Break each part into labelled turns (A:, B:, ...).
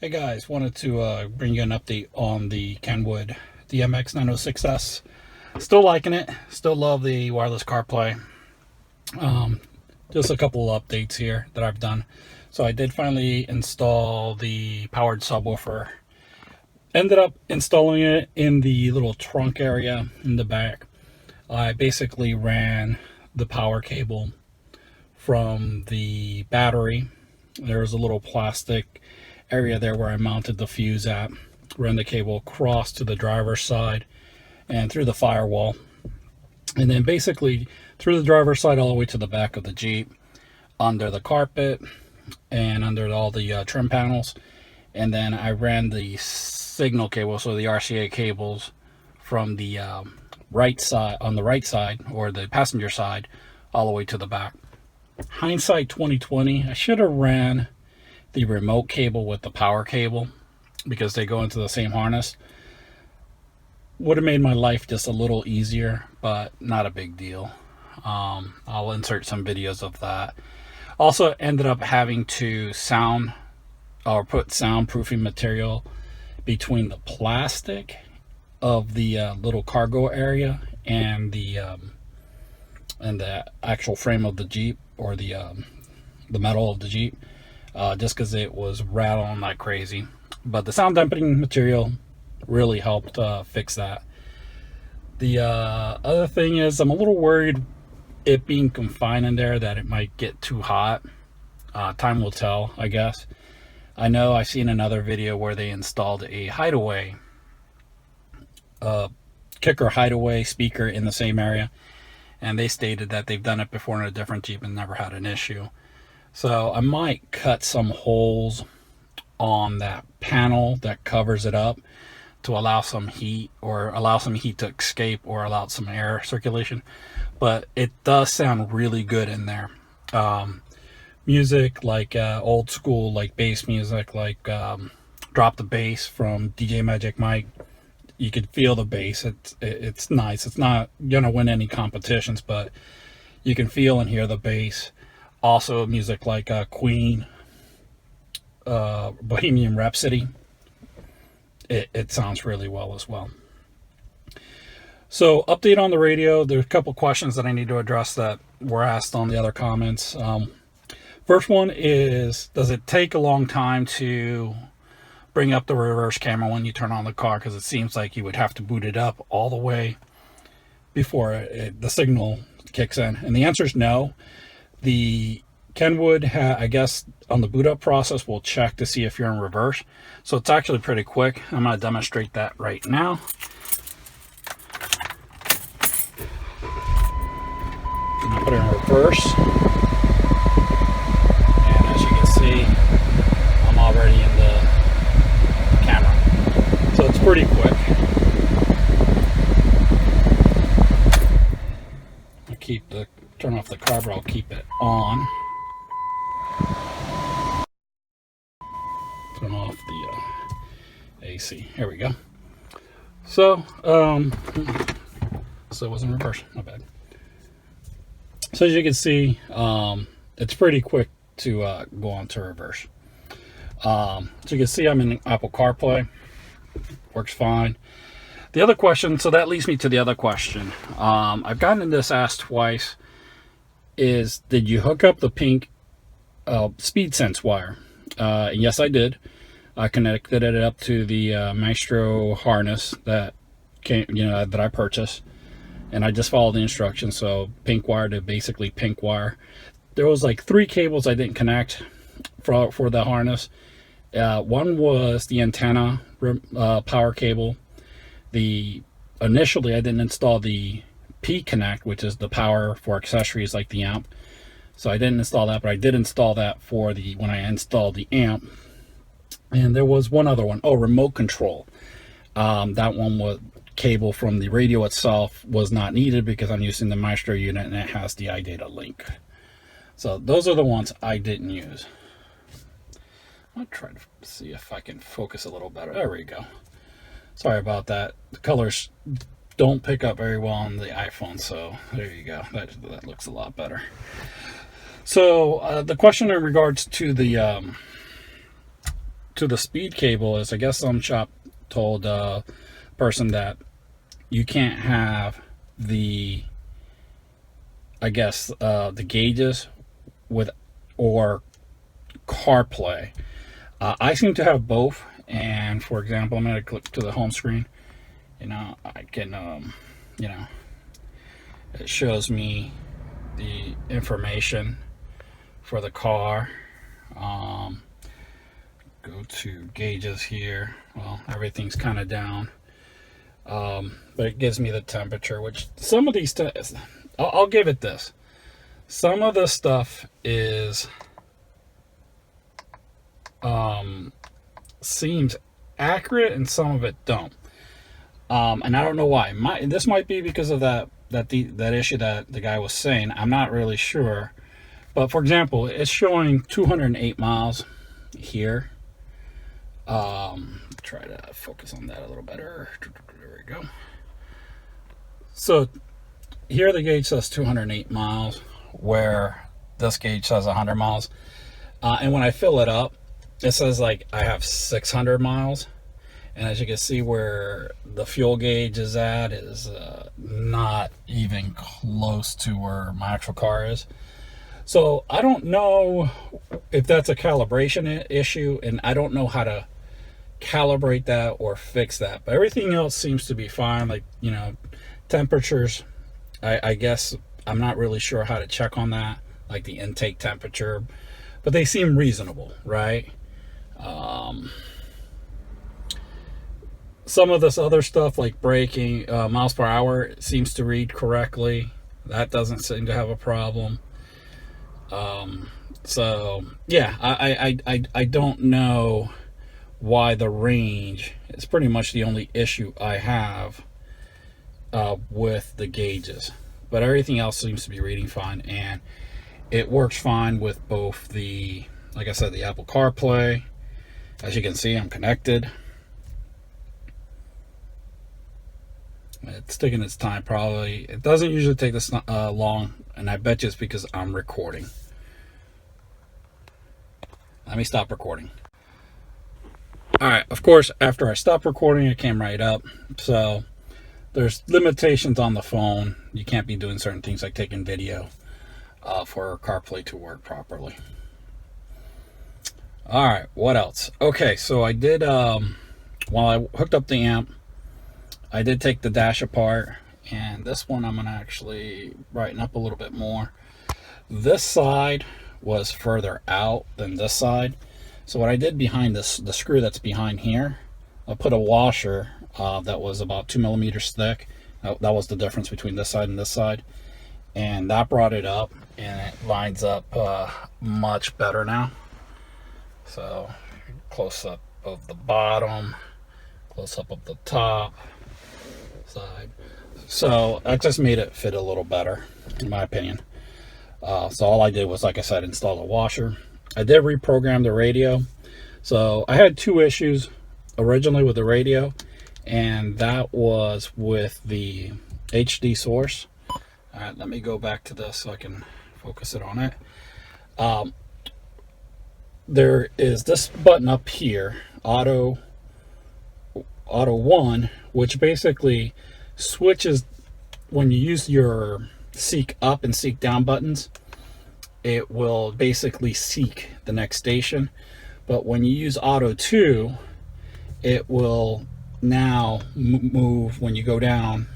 A: Hey guys, wanted to bring you an update on the KENWOOD DMX906S. Still liking it, still love the wireless CarPlay. Just a couple of updates here that I've done. So I did finally install the powered subwoofer. Ended up installing it in the little trunk area in the back. I basically ran the power cable from the battery. There's a little plastic area there where I mounted the fuse at. Ran the cable across to the driver's side and through the firewall, and then basically through the driver's side all the way to the back of the Jeep, under the carpet and under all the trim panels. And then I ran the signal cable, so the RCA cables, from the right side, on the right side, or the passenger side, all the way to the back. Hindsight 2020, I should have ran the remote cable with the power cable because they go into the same harness. Would have made my life just a little easier, but not a big deal. I'll insert some videos of that. Also ended up having to put soundproofing material between the plastic of the little cargo area and the actual frame of the Jeep, or the metal of the Jeep, just because it was rattling like crazy. But the sound dampening material really helped fix that. The other thing is, I'm a little worried it being confined in there that it might get too hot. Time will tell, I guess. I know I've seen another video where they installed a hideaway, kicker hideaway speaker in the same area, and they stated that they've done it before in a different Jeep and never had an issue. So I might cut some holes on that panel that covers it up to allow some heat, or allow some heat to escape, or allow some air circulation. But it does sound really good in there. Music like old school, like bass music, like Drop the Bass from DJ Magic Mike. You could feel the bass. It's nice. It's not gonna win any competitions, but you can feel and hear the bass. Also music like Queen, Bohemian Rhapsody. It sounds really well as well. So, update on the radio. There's a couple questions that I need to address that were asked on the other comments. First one is, does it take a long time to bring up the reverse camera when you turn on the car? Because it seems like you would have to boot it up all the way before the signal kicks in. And the answer is no. The KENWOOD, I guess, on the boot up process, will check to see if you're in reverse. So it's actually pretty quick. I'm going to demonstrate that right now. I'm going to put it in reverse. And as you can see, I'm already in the camera. So it's pretty quick. I'll turn off the car, but I'll keep it on. Turn off the AC. Here we go. So, so it was in reverse. My bad. So as you can see, it's pretty quick to go on to reverse. So you can see I'm in Apple CarPlay. Works fine. The other question, so that leads me to the other question. I've gotten this asked twice, is did you hook up the pink speed sense wire? Yes, I did. I connected it up to the Maestro harness that that I purchased, and I just followed the instructions. So pink wire to basically pink wire. There was like 3 cables I didn't connect for the harness. One was the antenna power cable. Initially I didn't install the P connect, which is the power for accessories like the amp. So I didn't install that, but I did install that for when I installed the amp. And there was one other one. Oh, remote control. That one was cable from the radio itself was not needed because I'm using the Maestro unit and it has the iData link. So those are the ones I didn't use. I'll try to see if I can focus a little better. There we go. Sorry about that. The colors don't pick up very well on the iPhone, so there you go. That looks a lot better. So the question in regards to the to the speed cable is, I guess some shop told person that you can't have the, I guess the gauges with or CarPlay. I seem to have both, and for example, I'm going to click to the home screen. I can it shows me the information for the car. Go to gauges here. Well, everything's kind of down, but it gives me the temperature, which some of these I'll give it this. Some of the stuff is seems accurate and some of it don't, and I don't know why. This might be because of that issue that the guy was saying. I'm not really sure, but for example, it's showing 208 miles here. Try to focus on that a little better. There we go. So here the gauge says 208 miles, where this gauge says 100 miles, and when I fill it up, it says like I have 600 miles, and as you can see, where the fuel gauge is at is not even close to where my actual car is. So I don't know if that's a calibration issue, and I don't know how to calibrate that or fix that, but everything else seems to be fine. Like, temperatures, I guess I'm not really sure how to check on that, like the intake temperature, but they seem reasonable, right? Some of this other stuff like braking, miles per hour, seems to read correctly. That doesn't seem to have a problem. So yeah, I don't know why the range is pretty much the only issue I have with the gauges, but everything else seems to be reading fine, and it works fine with both the, like I said, the Apple CarPlay. As you can see, I'm connected. It's taking its time, probably. It doesn't usually take this long, and I bet you it's because I'm recording. Let me stop recording. Alright, of course, after I stopped recording, it came right up. So there's limitations on the phone. You can't be doing certain things like taking video for CarPlay to work properly. Alright, what else? Okay, so I did, while I hooked up the amp, I did take the dash apart, and this one I'm going to actually brighten up a little bit more. This side was further out than this side. So what I did behind this, the screw that's behind here, I put a washer that was about 2 millimeters thick. That was the difference between this side and this side. And that brought it up, and it lines up much better now. So close up of the bottom, close up of the top side. So that just made it fit a little better, in my opinion. So all I did was, like I said, install a washer. I did reprogram the radio. So I had two issues originally with the radio, and that was with the HD source. All right, let me go back to this so I can focus it on it. There is this button up here, auto 1, which basically switches when you use your seek up and seek down buttons. It will basically seek the next station, but when you use auto 2, it will now move when you go down.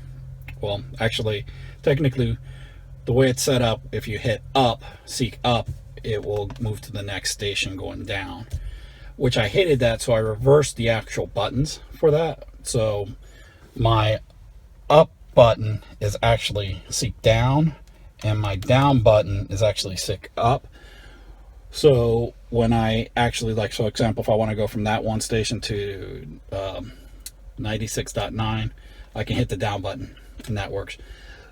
A: Well, actually, technically, the way it's set up, if you hit up, seek up, it will move to the next station going down, which I hated that, so I reversed the actual buttons for that. So my up button is actually seek down, and my down button is actually seek up. So when I actually, like, so example, if I want to go from that one station to 96.9, I can hit the down button, and that works.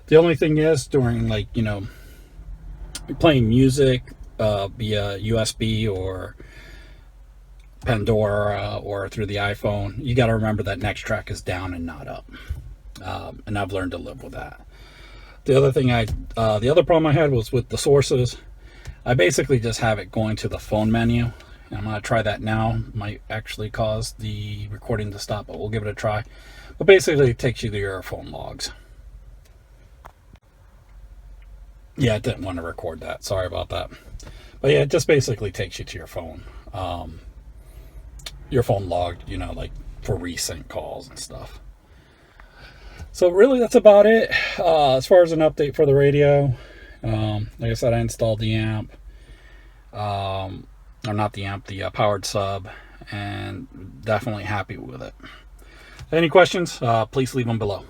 A: The only thing is, during, like, playing music via USB or Pandora or through the iPhone, you got to remember that next track is down and not up. And I've learned to live with that. The other thing the other problem I had was with the sources. I basically just have it going to the phone menu, And I'm going to try that now. Might actually cause the recording to stop, but we'll give it a try. But basically, it takes you to your phone logs. Yeah, I didn't want to record that. Sorry about that. But yeah, it just basically takes you to your phone. Your phone log, you know, like for recent calls and stuff. So really, that's about it. As far as an update for the radio, like I said, I installed the amp. Or not the amp, the powered sub, and definitely happy with it. Any questions, please leave them below.